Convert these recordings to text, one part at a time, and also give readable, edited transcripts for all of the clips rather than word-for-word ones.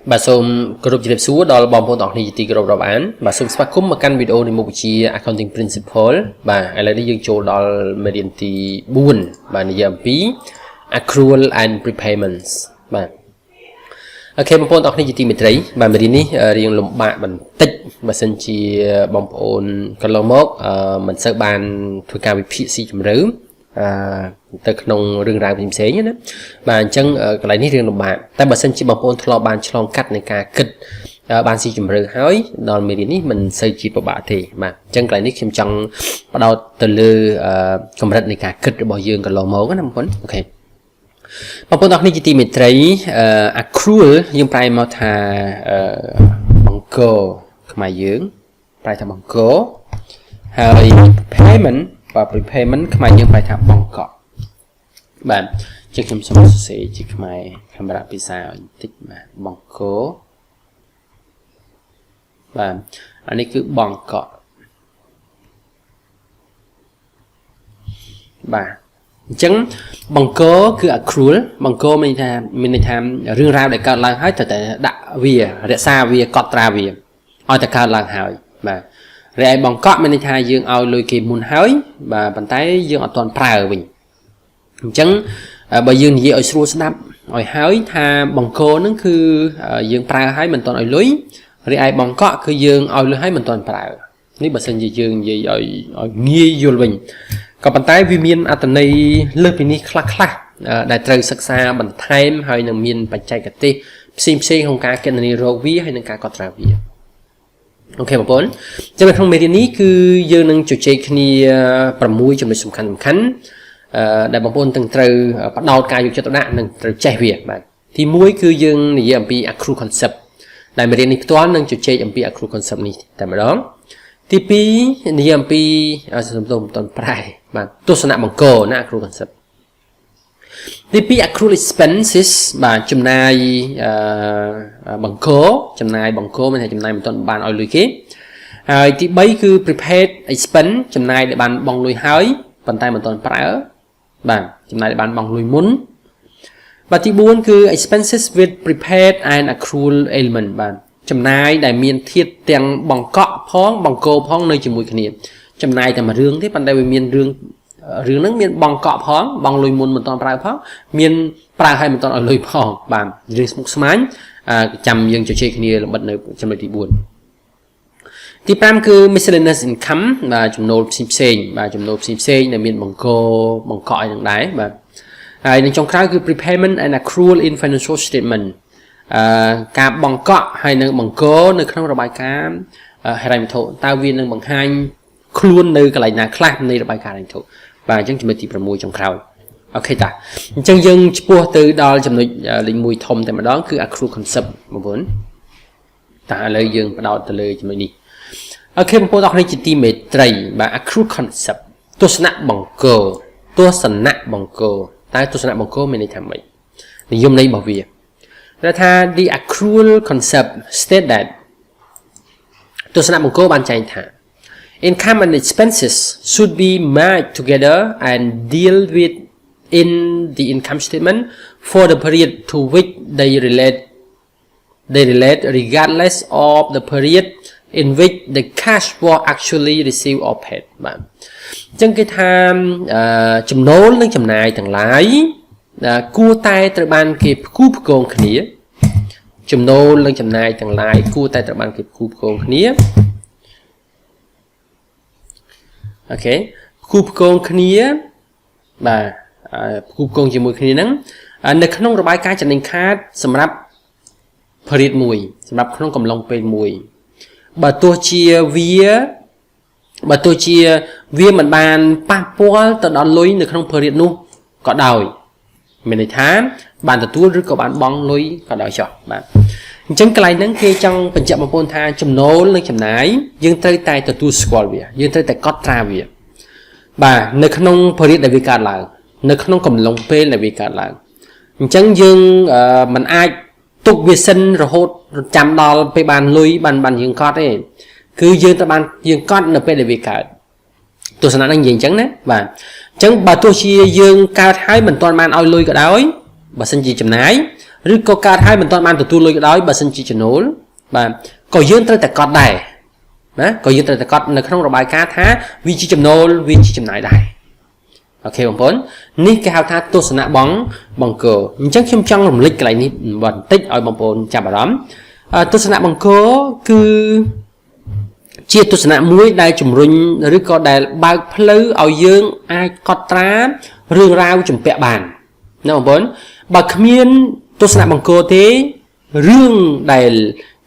bà xôm group chỉ đẹp số đó là bom phong tỏa này chỉ group đọc án bà xôm sắp cúm mà căn video này một chi accounting principle bà ai là đi dương chỗ đó median thì buồn bà này giờ phí accrual and prepayment bà ok bom phong tỏa này chỉ mình thấy bà median này riêng lồng bạc mình tích bà xin chỉ bom phong còn lâu mốt mình sẽ bàn thuộc cả về PC chấm rứ từ nông rừng rào tìm xế nhé bà chân cái này ní riêng đồng bạn tại bà sân chỉ bằng ôn thọ bàn cho cắt này cả kịch bàn si chùm rừng hói đòn mì ní mình xây chỉ vào bạ thì mà chân cái này ní xem trong bắt đầu từ lư cầm rật này cả kịch bỏ dương cả lò máu cái năm quấn ok bằng ôn đọc ní chỉ tìm mình thấy accrual nhưng phải mau thà bằng cổ mà dưỡng phải thà bằng cổហើយ payment và prepayment ខ្មែរយើងphảiថាបង្កក់បាទជាខ្ញុំសូមសរសេរជាខ្មែរកាមេរ៉ាភាសាបន្តិចបាទបង្កបាទអានេះគឺបង្កក់បាទអញ្ចឹងបង្កគឺ accrual បង្កមានន័យថារឿងរ៉ាវដែលកើតឡើងហើយត្រូវតែដាក់វារក្សាវាកត់ត្រាវាឲ្យតែកើតឡើងហើយបាទរ៉ែបង្កក់មានន័យថាយើងឲ្យលុយគេមុនហើយបាទប៉ុន្តែយើងអត់ទាន់ប្រើវិញអញ្ចឹងបើយើងនិយាយឲ្យស្រួលស្ដាប់ឲ្យហើយថាបង្កហ្នឹងគឺយើងប្រើហើយមិនទាន់ឲ្យលុយរ៉ែបង្កក់គឺយើងឲ្យលុយហើយមិនទាន់ប្រើនេះបើសិនជាយើងនិយាយឲ្យងាយយល់វិញក៏ប៉ុន្តែវាមានអត្ថន័យលើសពីនេះខ្លះដែលត្រូវសិក្សាបន្ថែមហើយនឹងមានបច្ចេកទេសផ្សេងក្នុងការគណនារកវាហើយនឹងការកត់ត្រាវាអូខេបងប្អូនចឹងនៅក្នុងមេរៀននេះគឺយើងនឹងជជែកគ្នា6ចំណុចសំខាន់ដែលបងប្អូនទាំងត្រូវបដោតការយកចិត្តទុកដាក់និងត្រូវចេះវាបាទទី1គឺយើងនិយាយអំពី accrual concept ដែលមេរៀននេះផ្ទាល់នឹងជជែកអំពី accrual concept នេះតែម្ដងទី2និយាយអំពីសំដៅមិនប្រែបាទទស្សនៈបង្គោលណា accrual concept ទី2 accrual expenses បាទចំណាយបង្គោលមានថាចំណាយមិនទាន់បានឲ្យលុយគេហើយទី3គឺ prepaid expense ចំណាយដែលបានបង់លុយហើយប៉ុន្តែមិនទាន់ប្រើបាទចំណាយដែលបានបង់លុយមុនបាទទី4គឺ expenses with prepaid and accrual element បាទចំណាយដែលមានធាតុទាំងបង្កក់ផងបង្គោលផងនៅជាមួយគ្នាចំណាយតែមួយរឿងទេប៉ុន្តែវាមានរឿងហ្នឹងមានបង្កក់ផងបងលុយមុនមិនទាន់ប្រើផងមានប្រើហើយមិនទាន់ឲ្យលុយផងបាទរឿងស្មុគស្មាញចាំយើងជជែកគ្នាល្បិតនៅចំណុចទី4ទី5គឺ miscellaneous income បាទចំណូលផ្សេងបាទចំណូលផ្សេងដែលមានបង្កក់អីហ្នឹងដែរបាទហើយនៅចុងក្រោយគឺ prepayment and accrual in financial statement ការបង្កក់ហើយនៅបង្កនៅក្នុងរបាយការណ៍ហិរញ្ញវត្ថុតើវានឹងបង្ហាញខ្លួននៅកន្លែងណាខ្លះនៃរបាយការណ៍ហិរញ្ញវត្ថុបាទអញ្ចឹងចំណុចទី6ចុងក្រោយអូខេតាអញ្ចឹងយើងឆ្ពោះទៅដល់ចំណុចលេខ1ធំតែម្ដងគឺ accrual concept បងប្អូនតែឥឡូវយើងបដោតទៅលើចំណុចនេះអូខេបងប្អូនអរគុណជាទីមេត្រីបាទ accrual concept ទស្សនៈបង្គោលតែទស្សនៈបង្គោលមានន័យថាម៉េចនិយមន័យរបស់វាគេថា the accrual concept state that ទស្សនៈបង្គោលបានចែងថា income and expenses should be merged together and deal with in the income statement for the period to which they relate regardless of the period in which the cash was actually received or paid បាទអញ្ចឹងគេថាចំណូលនិងចំណាយទាំងឡាយគួរតែត្រូវបានគេផ្គូផ្គងគ្នាចំណូលនិងចំណាយទាំងឡាយគួរតែត្រូវបានគេផ្គូផ្គងគ្នាអូខេផ្គូផ្គងគ្នាបាទផ្គូផ្គងជាមួយគ្នាហ្នឹងនៅក្នុងរបាយការណ៍ចំណេញខាតសម្រាប់ period មួយសម្រាប់ក្នុងកំឡុងពេលមួយបើទោះជាវាមិនបានប៉ះពាល់ទៅដល់លុយនៅក្នុង period នោះក៏ដោយមានន័យថាបានទទួលឬក៏បានបង់លុយក៏ដោយចុះបាទអញ្ចឹងកន្លែងហ្នឹងគេចង់បញ្ជាក់បងប្អូនថាចំណូលនិងចំណាយយើងត្រូវតែទទួលស្គាល់វាយើងត្រូវតែកត់ត្រាវាបាទនៅក្នុង period ដែលវាកើតឡើងនៅក្នុងកំឡុងពេលដែលវាកើតឡើងអញ្ចឹងយើងមិនអាចទុកវាសិនរហូតចាំដល់ពេលបានលុយបានយើងកត់ទេគឺយើងត្រូវបានយើងកត់នៅពេលដែលវាកើតទស្សនៈហ្នឹងនិយាយអញ្ចឹងណាបាទអញ្ចឹងបើទោះជាយើងកើតហើយមិនទាន់បានឲ្យលុយក៏ដោយបើសិនជាចំណាយ ឬក៏កើតហើយមិនទាន់បានទទួលលុយក៏ដោយបើសិនជាចំណូលបាទក៏យើងត្រូវតែកត់ដែរណាក៏យើងត្រូវតែកត់នៅក្នុងរបាយការណ៍ថាវាជាចំណូលវាជាចំណាយដែរអូខេបងប្អូននេះគេហៅថាទស្សនៈបង្គោលអញ្ចឹងខ្ញុំចង់រំលឹកកន្លែងនេះបន្តិចឲ្យបងប្អូនចាប់អារម្មណ៍ទស្សនៈបង្គោលគឺជាទស្សនៈមួយដែលជំរុញឬក៏ដែលបើកផ្លូវឲ្យយើងអាចកត់ត្រារឿងរ៉ាវជំពាក់បានណាបងប្អូនបើគ្មានទស្សនៈបង្គោលទេរឿងដែល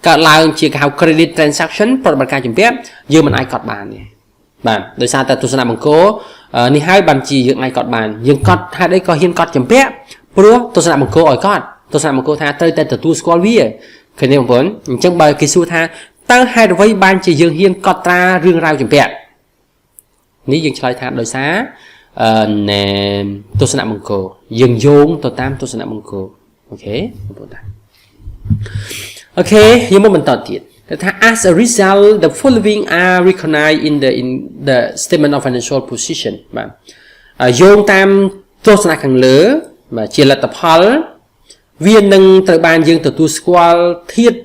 កើតឡើងជាគេហៅ credit transaction ប្រតិបត្តិការជំពាក់យើងមិនអាចកត់បានទេបាទដោយសារតែទស្សនៈបង្គោលនេះហើយបានជាយើងអាចកត់បានយើងកត់ហេតុអីក៏ហ៊ានកត់ជំពាក់ព្រោះទស្សនៈបង្គោលឲ្យកត់ទស្សនៈបង្គោលថាត្រូវតែទទួលស្គាល់វាឃើញទេបងប្អូនអញ្ចឹងបើគេសួរថាតើហេតុអ្វីបានជាយើងហ៊ានកត់ត្រារឿងរ៉ាវជំពាក់នេះយើងឆ្លើយថាដោយសារទស្សនៈបង្គោលយើងយោងទៅតាមទស្សនៈបង្គោលអូខេបងប្អូនតាអូខេយើងមកបន្តទៀតគេថា as a result the following are recognized in the statement of financial position បាទយោងតាមទស្សនៈខាងលើបាទជាលទ្ធផលវានឹងត្រូវបានយើងទទួលស្គាល់ធាតុ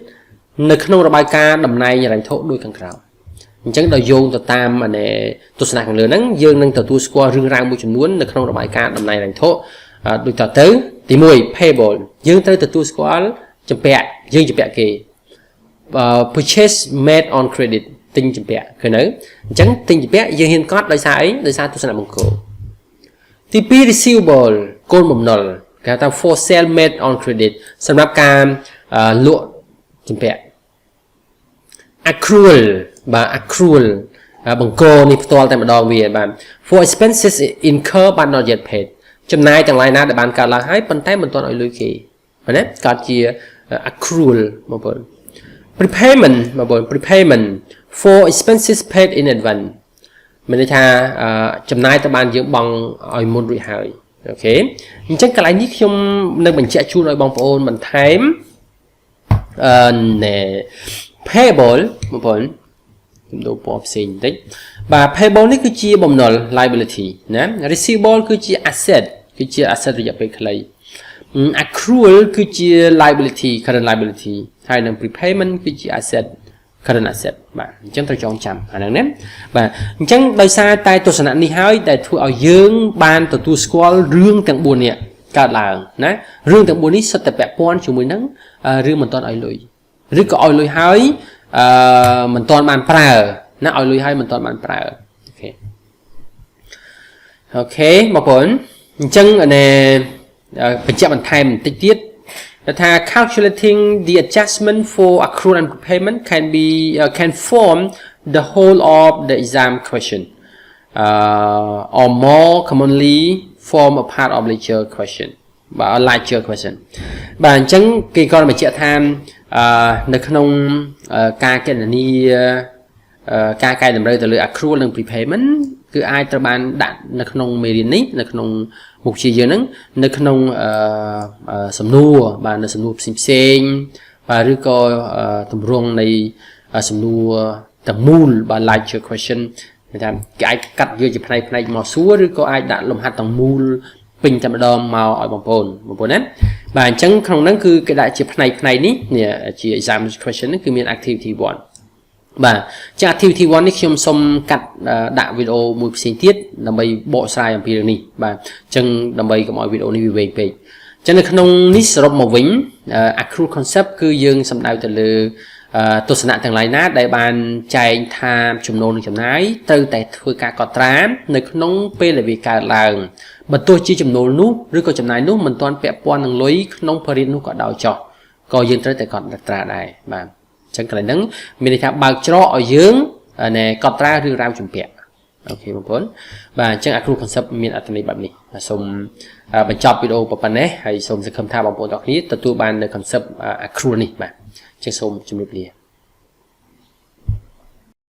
នៅក្នុងរបាយការណ៍តំណែងហិរញ្ញវត្ថុដូចខាងក្រោមអញ្ចឹងដល់យោងទៅតាមទស្សនៈខាងលើហ្នឹងយើងនឹងទទួលស្គាល់រឿងរ៉ាវមួយចំនួននៅក្នុងរបាយការណ៍តំណែងហិរញ្ញវត្ថុដូចតទៅទី1 payable យើងត្រូវទទួលស្គាល់ជំពាក់យើងជំពាក់គេpurchase made on credit ទិញជំពាក់ឃើញនៅអញ្ចឹងទិញជំពាក់យើងហ៊ានកត់ដោយសារអីដោយសារទស្សនៈបង្គោលទី2 receivable គោលបំណុលគេហៅថា for sale made on credit សម្រាប់ការលក់ជំពាក់ accrual បាទ accrual បង្គោលនេះផ្ទាល់តែម្ដងវាបាទ for expenses incurred but not yet paid ចំណាយទាំងឡាយណាដែលបានកើតឡើងហើយប៉ុន្តែមិនទាន់ឲ្យលុយគេបាទណាកើតជា accrual បងប្អូនprepayment បងប្អូន prepayment for expenses paid in advance មានន័យថាចំណាយទៅបានយើងបង់ឲ្យមុនរួចហើយអូខេអញ្ចឹងកន្លែងនេះខ្ញុំនឹងបញ្ជាក់ជូនឲ្យបងប្អូនបន្ថែមpayable បងប្អូនខ្ញុំដូរពណ៌ផ្សេងបន្តិចបាទ payable នេះគឺជាបំណុល liability ណា receivable គឺជា asset គឺជា asset រយៈពេលខ្លី accrual គឺជា liability current liability ហើយនឹង prepayment គឺជា asset current asset បាទអញ្ចឹងត្រូវចងចាំអាហ្នឹងណាបាទអញ្ចឹងដោយសារតែទស្សនៈនេះហើយដែលធ្វើឲ្យយើងបានទទួលស្គាល់រឿងទាំង4នេះកើតឡើងណារឿងទាំង4នេះសុទ្ធតែពាក់ព័ន្ធជាមួយនឹងរឿងមិនទាន់ឲ្យលុយឬក៏ឲ្យលុយហើយមិនទាន់បានប្រើណាឲ្យលុយហើយមិនទាន់បានប្រើអូខេបងប្អូនអញ្ចឹងបញ្ជាក់បន្ថែមបន្តិចទៀតថា calculating the adjustment for accrual and prepayment can form the whole of the exam question or more commonly form a part of lecture question បាទ lecture question បាទអញ្ចឹងគេក៏បញ្ជាក់ថានៅក្នុងការគណនាការកែតម្រូវទៅលើ accrual និង prepayment គឺអាចត្រូវបានដាក់នៅក្នុងមេរៀននេះនៅក្នុងមុខវិជ្ជាយើងហ្នឹងនៅក្នុងសំណួរបាទនៅសំណួរផ្សេងបាទឬក៏ទម្រង់នៃសំណួរទាំងមូលបាទ lecture question ថាគេអាចកាត់យកជាផ្នែកមកសួរឬក៏អាចដាក់លំហាត់ទាំងមូលពេញតែម្ដងមកឲ្យបងប្អូនណាបាទអញ្ចឹងក្នុងហ្នឹងគឺគេដាក់ជាផ្នែកនេះជា exam question ហ្នឹងគឺមាន activity 1បាទចា activity 1នេះខ្ញុំសូមកាត់ដាក់វីដេអូមួយផ្សេងទៀតដើម្បីបកស្រាយអំពីរឿងនេះបាទអញ្ចឹងដើម្បីកុំឲ្យវីដេអូនេះវាវែងពេកអញ្ចឹងនៅក្នុងនេះសរុបមកវិញ accrual concept គឺយើងសំដៅទៅលើទស្សនៈទាំងឡាយណាដែលបានចែងថាចំណូលនិងចំណាយត្រូវតែធ្វើការកត់ត្រានៅក្នុងពេលដែលវាកើតឡើងបើទោះជាចំណូលនោះឬក៏ចំណាយនោះមិនទាន់ពាក់ព័ន្ធនឹងលុយក្នុងបរិយានោះក៏ដោយចោះក៏យើងត្រូវតែកត់ត្រាដែរបាទអញ្ចឹងកន្លែងហ្នឹងមានន័យថាបើកច្រកឲ្យយើងកត់ត្រារឿងរ៉ាវជំពាក់អូខេបងប្អូនបាទអញ្ចឹង accrual concept មានអត្ថន័យបែបនេះសូមបញ្ចប់វីដេអូប៉ុណ្ណេះហើយសូមសង្ឃឹមថាបងប្អូនទាំងគ្នាទទួលបាននៅ concept accrual នេះបាទអញ្ចឹងសូមជម្រាបលា